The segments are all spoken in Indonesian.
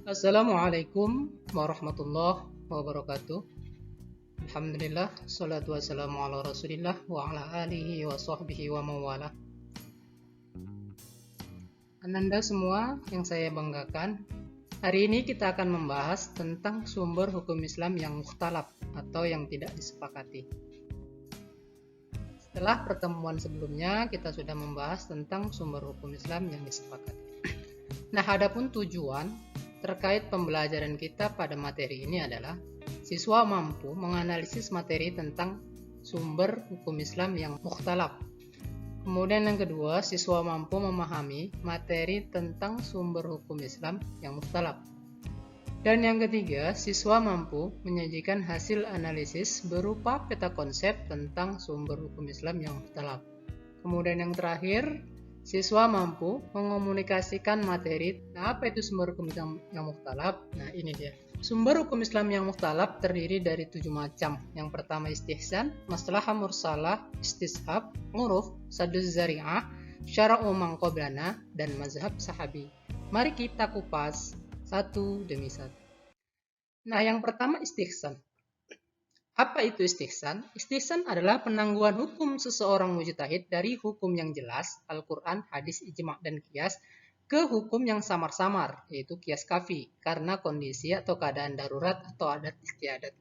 Assalamualaikum warahmatullahi wabarakatuh. Alhamdulillah, salatu wassalamu ala rasulillah wa ala alihi wa sahbihi wa mawala. Ananda semua yang saya banggakan, hari ini kita akan membahas tentang sumber hukum Islam yang mukhtalaf atau yang tidak disepakati. Setelah pertemuan sebelumnya, kita sudah membahas tentang sumber hukum Islam yang disepakati. Nah, adapun tujuan terkait pembelajaran kita pada materi ini adalah siswa mampu menganalisis materi tentang sumber hukum Islam yang mukhtalaf. Kemudian yang kedua, siswa mampu memahami materi tentang sumber hukum Islam yang mukhtalaf. Dan yang ketiga, siswa mampu menyajikan hasil analisis berupa peta konsep tentang sumber hukum Islam yang mukhtalaf. Kemudian yang terakhir, siswa mampu mengomunikasikan materi. Nah, apa itu sumber hukum Islam yang mukhtalaf? Nah, ini dia. Sumber hukum Islam yang mukhtalaf terdiri dari 7 macam. Yang pertama istihsan, maslahah mursalah, istishab, uruf, saduz zari'ah, syara'u man qablana, dan mazhab sahabi. Mari kita kupas satu demi satu. Nah, yang pertama istihsan. Apa itu istihsan? Istihsan adalah penangguhan hukum seseorang mujtahid dari hukum yang jelas, Al-Quran, hadis, ijma' dan qiyas, ke hukum yang samar-samar, yaitu qiyas kafi, karena kondisi atau keadaan darurat atau adat istiadat.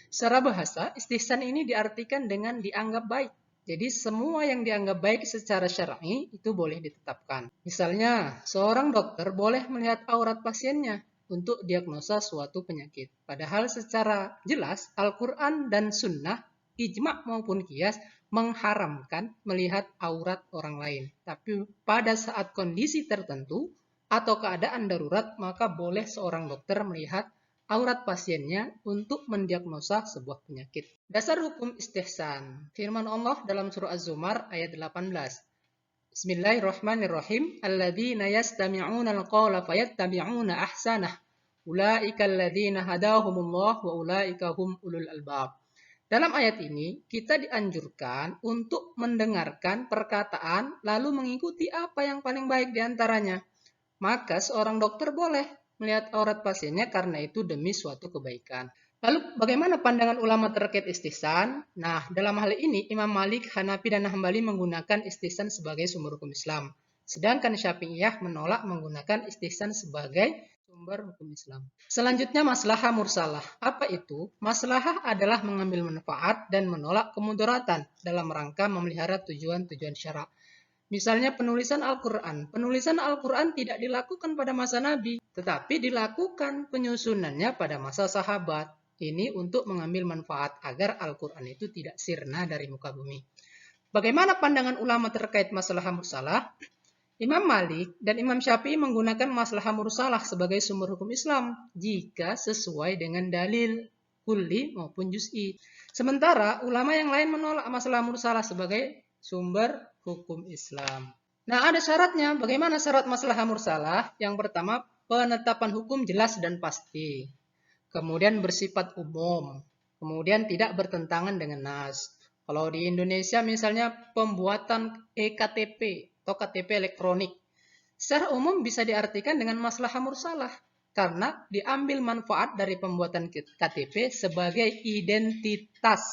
Secara bahasa, istihsan ini diartikan dengan dianggap baik. Jadi semua yang dianggap baik secara syar'i itu boleh ditetapkan. Misalnya, seorang dokter boleh melihat aurat pasiennya untuk diagnosa suatu penyakit. Padahal secara jelas Al-Quran dan Sunnah, ijma' maupun qiyas mengharamkan melihat aurat orang lain. Tapi pada saat kondisi tertentu atau keadaan darurat, maka boleh seorang dokter melihat aurat pasiennya untuk mendiagnosa sebuah penyakit. Dasar hukum istihsan. Firman Allah dalam surah Az-Zumar ayat 18. Bismillahirrahmanirrahim. Alladzina yastami'una al-qawla fayattabi'una ahsanah. Ulaika alladzina hadahumullah wa ulaika hum ulul albab. Dalam ayat ini, kita dianjurkan untuk mendengarkan perkataan lalu mengikuti apa yang paling baik di antaranya. Maka seorang dokter boleh melihat aurat pasiennya karena itu demi suatu kebaikan. Lalu bagaimana pandangan ulama terkait istihsan? Nah, dalam hal ini Imam Malik, Hanafi, dan Hambali menggunakan istihsan sebagai sumber hukum Islam. Sedangkan Syafi'iyah menolak menggunakan istihsan sebagai sumber hukum Islam. Selanjutnya maslahah mursalah. Apa itu? Maslahah adalah mengambil manfaat dan menolak kemudaratan dalam rangka memelihara tujuan-tujuan syara'. Misalnya penulisan Al-Quran. Penulisan Al-Quran tidak dilakukan pada masa Nabi, tetapi dilakukan penyusunannya pada masa sahabat. Ini untuk mengambil manfaat agar Al-Quran itu tidak sirna dari muka bumi. Bagaimana pandangan ulama terkait masalah mursalah? Imam Malik dan Imam Syafi'i menggunakan maslahah mursalah sebagai sumber hukum Islam jika sesuai dengan dalil kulli maupun juz'i. Sementara ulama yang lain menolak maslahah mursalah sebagai sumber hukum Islam. Nah, ada syaratnya. Bagaimana syarat maslahah mursalah? Yang pertama, penetapan hukum jelas dan pasti. Kemudian bersifat umum. Kemudian tidak bertentangan dengan nas. Kalau di Indonesia misalnya pembuatan EKTP atau KTP elektronik, secara umum bisa diartikan dengan maslahah mursalah karena diambil manfaat dari pembuatan KTP sebagai identitas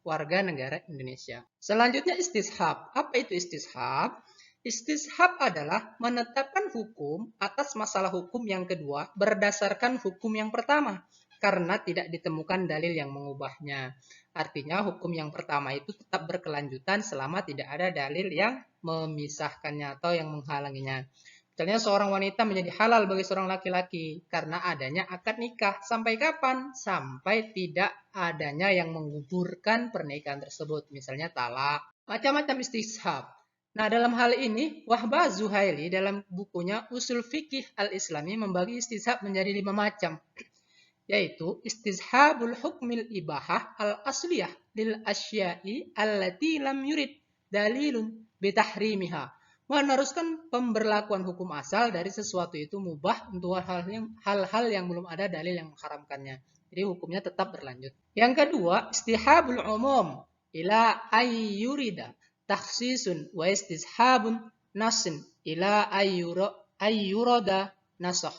warga negara Indonesia. Selanjutnya istishab. Apa itu istishab? Istishab adalah menetapkan hukum atas masalah hukum yang kedua berdasarkan hukum yang pertama karena tidak ditemukan dalil yang mengubahnya. Artinya hukum yang pertama itu tetap berkelanjutan selama tidak ada dalil yang memisahkannya atau yang menghalanginya. Misalnya seorang wanita menjadi halal bagi seorang laki-laki karena adanya akad nikah. Sampai kapan? Sampai tidak adanya yang menggugurkan pernikahan tersebut. Misalnya talak. Macam-macam istishab. Nah, dalam hal ini Wahbah Zuhaili dalam bukunya Usul Fikih Al-Islami membagi istishab menjadi 5 macam. Yaitu istishabul hukmil ibahah al-asliyah lil asya'i allati lam yurid dalilun bitahrimiha. Meneruskan pemberlakuan hukum asal dari sesuatu itu mubah untuk hal-hal yang belum ada dalil yang mengharamkannya. Jadi hukumnya tetap berlanjut. Yang kedua, istihabul umum ila ayyurida takhsisun wa istishabun nasin ila ayyurada nasakh.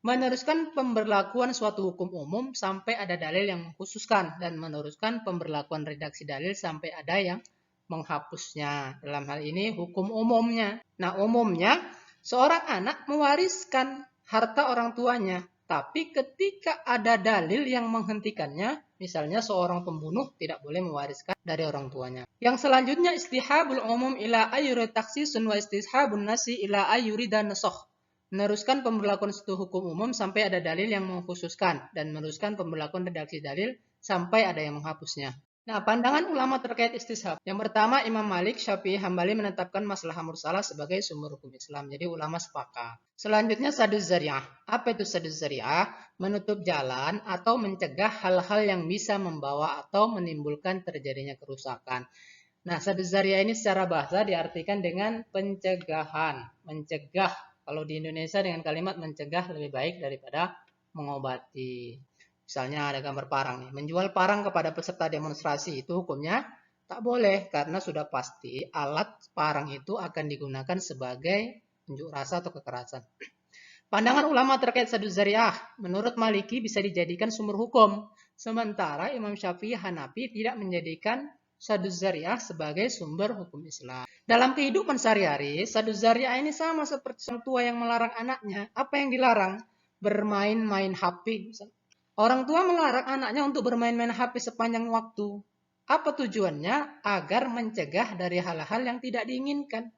Meneruskan pemberlakuan suatu hukum umum sampai ada dalil yang mengkhususkan dan meneruskan pemberlakuan redaksi dalil sampai ada yang menghapusnya. Dalam hal ini hukum umumnya. Nah, umumnya seorang anak mewariskan harta orang tuanya, tapi ketika ada dalil yang menghentikannya, misalnya seorang pembunuh tidak boleh mewariskan dari orang tuanya. Yang selanjutnya istihabul umum ila ayyuri taksisun wa istishabun nasi ila ayyuri dan nasoh. Meneruskan pemberlakuan suatu hukum umum sampai ada dalil yang mengkhususkan dan meneruskan pemberlakuan redaksi dalil sampai ada yang menghapusnya. Nah, pandangan ulama terkait istishab. Yang pertama, Imam Malik, Syafi'i, Hambali menetapkan maslahah mursalah sebagai sumber hukum Islam. Jadi ulama sepakat. Selanjutnya saduz zari'ah. Apa itu saduz zari'ah? Menutup jalan atau mencegah hal-hal yang bisa membawa atau menimbulkan terjadinya kerusakan. Nah, saduz zari'ah ini secara bahasa diartikan dengan pencegahan, mencegah. Kalau di Indonesia dengan kalimat mencegah lebih baik daripada mengobati. Misalnya ada gambar parang nih, menjual parang kepada peserta demonstrasi itu hukumnya tak boleh karena sudah pasti alat parang itu akan digunakan sebagai unjuk rasa atau kekerasan. Pandangan ulama terkait saduz zari'ah, menurut Maliki bisa dijadikan sumber hukum, sementara Imam Syafi'i Hanafi tidak menjadikan saduz zari'ah sebagai sumber hukum Islam. Dalam kehidupan sehari-hari, saduz zari'ah ini sama seperti orang tua yang melarang anaknya. Apa yang dilarang? Bermain-main HP. Orang tua melarang anaknya untuk bermain-main HP sepanjang waktu. Apa tujuannya? Agar mencegah dari hal-hal yang tidak diinginkan.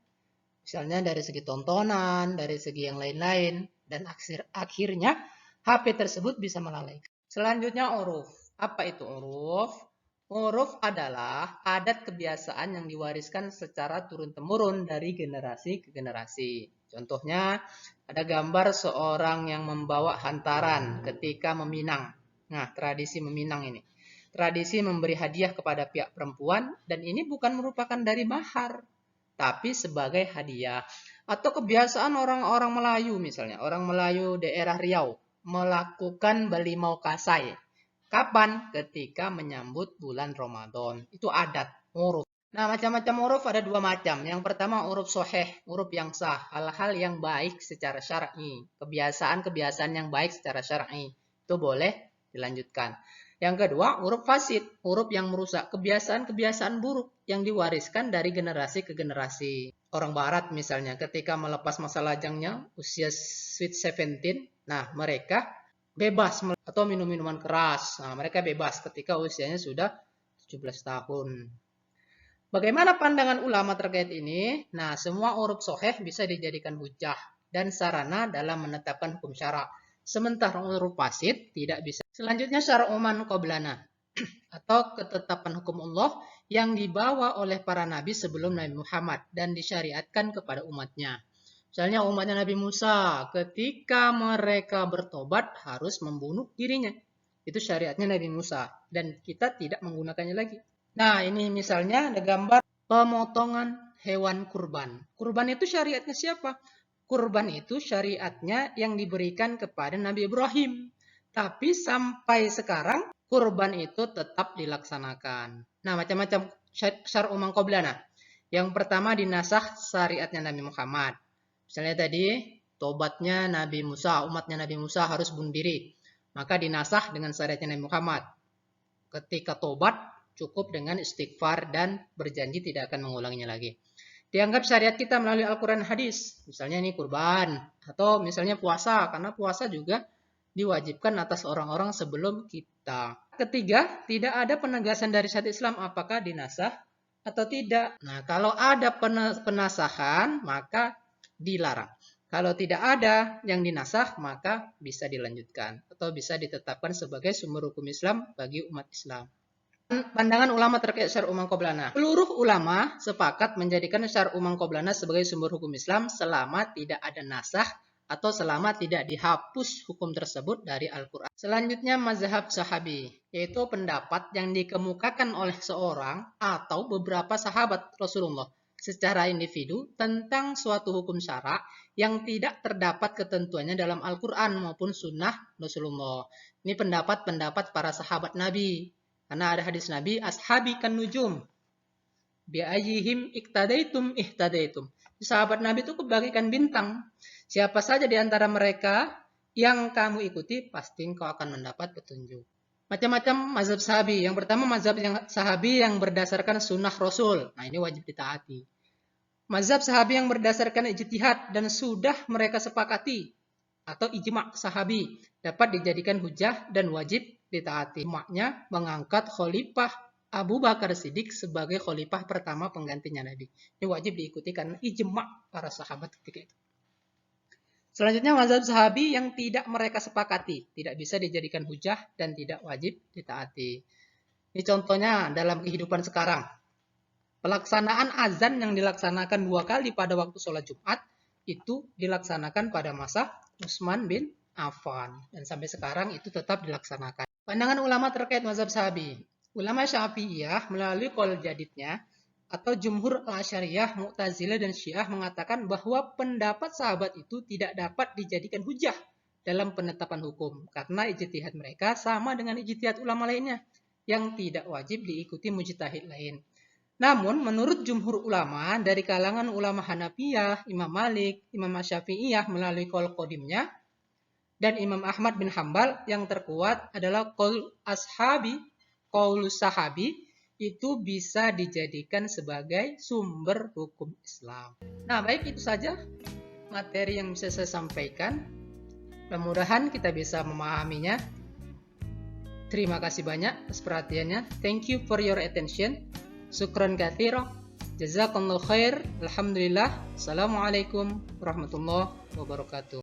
Misalnya dari segi tontonan, dari segi yang lain-lain. Dan akhirnya HP tersebut bisa melalaikan. Selanjutnya uruf. Apa itu uruf? Uruf adalah adat kebiasaan yang diwariskan secara turun-temurun dari generasi ke generasi. Contohnya, ada gambar seorang yang membawa hantaran ketika meminang. Nah, tradisi meminang ini. Tradisi memberi hadiah kepada pihak perempuan, dan ini bukan merupakan dari mahar, tapi sebagai hadiah. Atau kebiasaan orang-orang Melayu misalnya. Orang Melayu daerah Riau melakukan Balimau Kasai. Kapan? Ketika menyambut bulan Ramadan. Itu adat, uruf. Nah, macam-macam uruf ada dua macam. Yang pertama uruf soheh, uruf yang sah. Hal-hal yang baik secara syar'i. Kebiasaan-kebiasaan yang baik secara syar'i. Itu boleh dilanjutkan. Yang kedua, uruf fasid. Uruf yang merusak. Kebiasaan-kebiasaan buruk yang diwariskan dari generasi ke generasi. Orang Barat misalnya ketika melepas masa lajangnya usia sweet 17. Nah, mereka bebas atau minum minuman keras. Nah, mereka bebas ketika usianya sudah 17 tahun. Bagaimana pandangan ulama terkait ini? Nah, semua uruf soheh bisa dijadikan hujah dan sarana dalam menetapkan hukum syara. Sementara uruf fasid tidak bisa. Selanjutnya syar'uman qoblana atau ketetapan hukum Allah yang dibawa oleh para nabi sebelum Nabi Muhammad dan disyariatkan kepada umatnya. Misalnya umatnya Nabi Musa, ketika mereka bertobat harus membunuh dirinya. Itu syariatnya Nabi Musa. Dan kita tidak menggunakannya lagi. Nah, ini misalnya ada gambar pemotongan hewan kurban. Kurban itu syariatnya siapa? Kurban itu syariatnya yang diberikan kepada Nabi Ibrahim. Tapi sampai sekarang kurban itu tetap dilaksanakan. Nah, macam-macam syar'u man qablana. Yang pertama dinasah syariatnya Nabi Muhammad. Misalnya tadi, tobatnya Nabi Musa, umatnya Nabi Musa harus bunuh diri. Maka dinasah dengan syariatnya Nabi Muhammad. Ketika tobat, cukup dengan istighfar dan berjanji tidak akan mengulanginya lagi. Dianggap syariat kita melalui Al-Quran hadis. Misalnya ini kurban. Atau misalnya puasa. Karena puasa juga diwajibkan atas orang-orang sebelum kita. Ketiga, tidak ada penegasan dari syariat Islam apakah dinasah atau tidak. Nah, kalau ada penasahan, maka dilarang. Kalau tidak ada yang dinasah, maka bisa dilanjutkan atau bisa ditetapkan sebagai sumber hukum Islam bagi umat Islam. Pandangan ulama terkait syar'u man qablana. Seluruh ulama sepakat menjadikan syar'u man qablana sebagai sumber hukum Islam selama tidak ada nasah atau selama tidak dihapus hukum tersebut dari Al-Quran. Selanjutnya mazhab sahabi, yaitu pendapat yang dikemukakan oleh seorang atau beberapa sahabat Rasulullah secara individu tentang suatu hukum syara yang tidak terdapat ketentuannya dalam Al-Quran maupun sunnah Rasulullah. Ini pendapat-pendapat para sahabat Nabi. Karena ada hadis Nabi, ashabi kan nujum. Bi'ayyihim iktadaitum ihtadaitum. Sahabat Nabi itu kebagikan bintang. Siapa saja di antara mereka yang kamu ikuti, pasti engkau akan mendapat petunjuk. Macam-macam mazhab sahabi. Yang pertama mazhab yang sahabi yang berdasarkan sunnah Rasul. Nah, ini wajib ditaati. Mazhab sahabi yang berdasarkan ijtihad dan sudah mereka sepakati atau ijma' sahabi dapat dijadikan hujah dan wajib ditaati. Ijma'nya mengangkat khalifah Abu Bakar Siddiq sebagai khalifah pertama penggantinya Nabi. Ini wajib diikuti karena ijma' para sahabat ketika itu. Selanjutnya mazhab sahabi yang tidak mereka sepakati, tidak bisa dijadikan hujah dan tidak wajib ditaati. Ini contohnya dalam kehidupan sekarang. Pelaksanaan azan yang dilaksanakan 2 kali pada waktu sholat Jumat itu dilaksanakan pada masa Utsman bin Affan. Dan sampai sekarang itu tetap dilaksanakan. Pandangan ulama terkait mazhab sahabi. Ulama Syafi'iyah melalui qaul jadidnya atau jumhur al-Asy'ariyah, Mu'tazilah dan Syiah mengatakan bahwa pendapat sahabat itu tidak dapat dijadikan hujah dalam penetapan hukum karena ijtihad mereka sama dengan ijtihad ulama lainnya yang tidak wajib diikuti mujtahid lain. Namun menurut jumhur ulama dari kalangan ulama Hanafiyah, Imam Malik, Imam Syafi'iyah melalui qaul qadimnya dan Imam Ahmad bin Hambal yang terkuat adalah qaul ashabi, qaulus sahabi itu bisa dijadikan sebagai sumber hukum Islam. Nah, baik itu saja materi yang bisa saya sampaikan. Mudah-mudahan kita bisa memahaminya. Terima kasih banyak atas perhatiannya. Thank you for your attention. Syukran katsira. Jazakallahu khair. Alhamdulillah. Assalamualaikum warahmatullahi wabarakatuh.